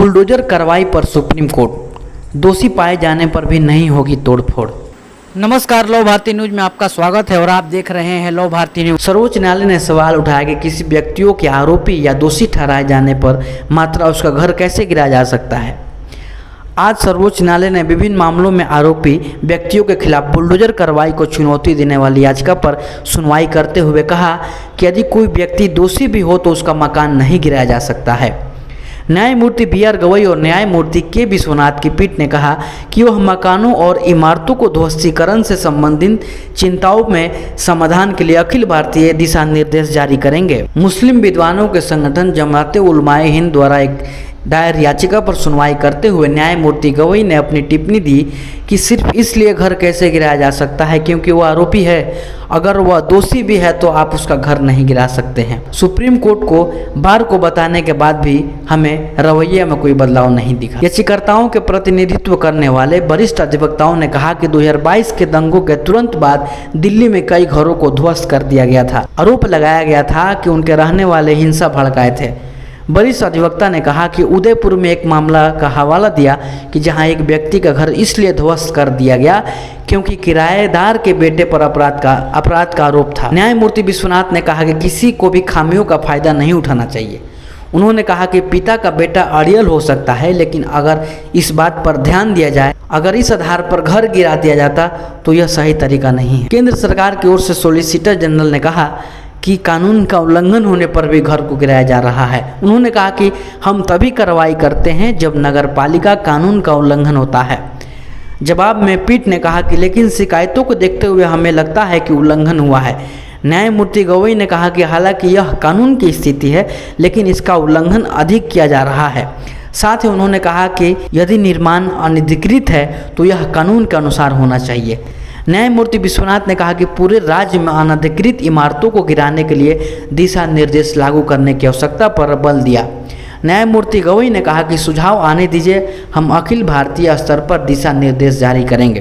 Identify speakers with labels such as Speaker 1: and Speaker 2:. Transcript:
Speaker 1: Bulldozer कार्रवाई पर supreme court, दोषी पाए जाने पर भी नहीं होगी तोड़फोड़। नमस्कार, लो भारती न्यूज में आपका स्वागत है और आप देख रहे हैं लो भारती न्यूज। सर्वोच्च न्यायालय ने सवाल उठाया कि किसी व्यक्तियों के आरोपी या दोषी ठहराए जाने पर मात्र उसका घर कैसे गिराया जा सकता है। आज सर्वोच्च न्यायालय ने विभिन्न मामलों में आरोपी व्यक्तियों के खिलाफ बुलडोजर कार्रवाई को चुनौती देने वाली याचिका पर सुनवाई करते हुए कहा कि यदि कोई व्यक्ति दोषी भी हो तो उसका मकान नहीं गिराया जा सकता है। न्यायमूर्ति बी.आर. गवई और न्यायमूर्ति के. विश्वनाथ की पीठ ने कहा कि वह मकानों और इमारतों को ध्वस्तीकरण से संबंधित चिंताओं में समाधान के लिए अखिल भारतीय दिशा निर्देश जारी करेंगे। मुस्लिम विद्वानों के संगठन जमाते उलमाए हिंद द्वारा एक दायर याचिका पर सुनवाई करते हुए न्यायमूर्ति गवई ने अपनी टिप्पणी दी कि सिर्फ इसलिए घर कैसे गिराया जा सकता है क्योंकि वह आरोपी है, अगर वह दोषी भी है तो आप उसका घर नहीं गिरा सकते हैं। सुप्रीम कोर्ट को बार को बताने के बाद भी हमें रवैये में कोई बदलाव नहीं दिखा। याचिकाकर्ताओं के प्रतिनिधित्व करने वाले वरिष्ठ अधिवक्ताओं ने कहा कि 2022 के दंगों के तुरंत बाद दिल्ली में कई घरों को ध्वस्त कर दिया गया था। आरोप लगाया गया था कि उनके रहने वाले हिंसा भड़काए थे। वरिष्ठ अधिवक्ता ने कहा कि उदयपुर में एक मामला का हवाला दिया कि जहां एक व्यक्ति का घर इसलिए ध्वस्त कर दिया गया क्योंकि किराएदार के बेटे पर अपराध का आरोप था। न्यायमूर्ति विश्वनाथ ने कहा कि किसी को भी खामियों का फायदा नहीं उठाना चाहिए। उन्होंने कहा कि पिता का बेटा अड़ियल हो सकता है, लेकिन अगर इस बात पर ध्यान दिया जाए, अगर इस आधार पर घर गिरा दिया जाता तो यह सही तरीका नहीं है। केंद्र सरकार की ओर से सॉलिसिटर जनरल ने कहा कि कानून का उल्लंघन होने पर भी घर को गिराया जा रहा है। उन्होंने कहा कि हम तभी कार्रवाई करते हैं जब नगरपालिका कानून का उल्लंघन होता है। जवाब में पीठ ने कहा कि लेकिन शिकायतों को देखते हुए हमें लगता है कि उल्लंघन हुआ है। न्यायमूर्ति गवई ने कहा कि हालांकि यह कानून की स्थिति है, लेकिन इसका उल्लंघन अधिक किया जा रहा है। साथ ही उन्होंने कहा कि यदि निर्माण अनधिकृत है तो यह कानून के अनुसार होना चाहिए। न्यायमूर्ति विश्वनाथ ने कहा कि पूरे राज्य में अनधिकृत इमारतों को गिराने के लिए दिशा निर्देश लागू करने की आवश्यकता पर बल दिया। न्यायमूर्ति गवई ने कहा कि सुझाव आने दीजिए, हम अखिल भारतीय स्तर पर दिशा निर्देश जारी करेंगे।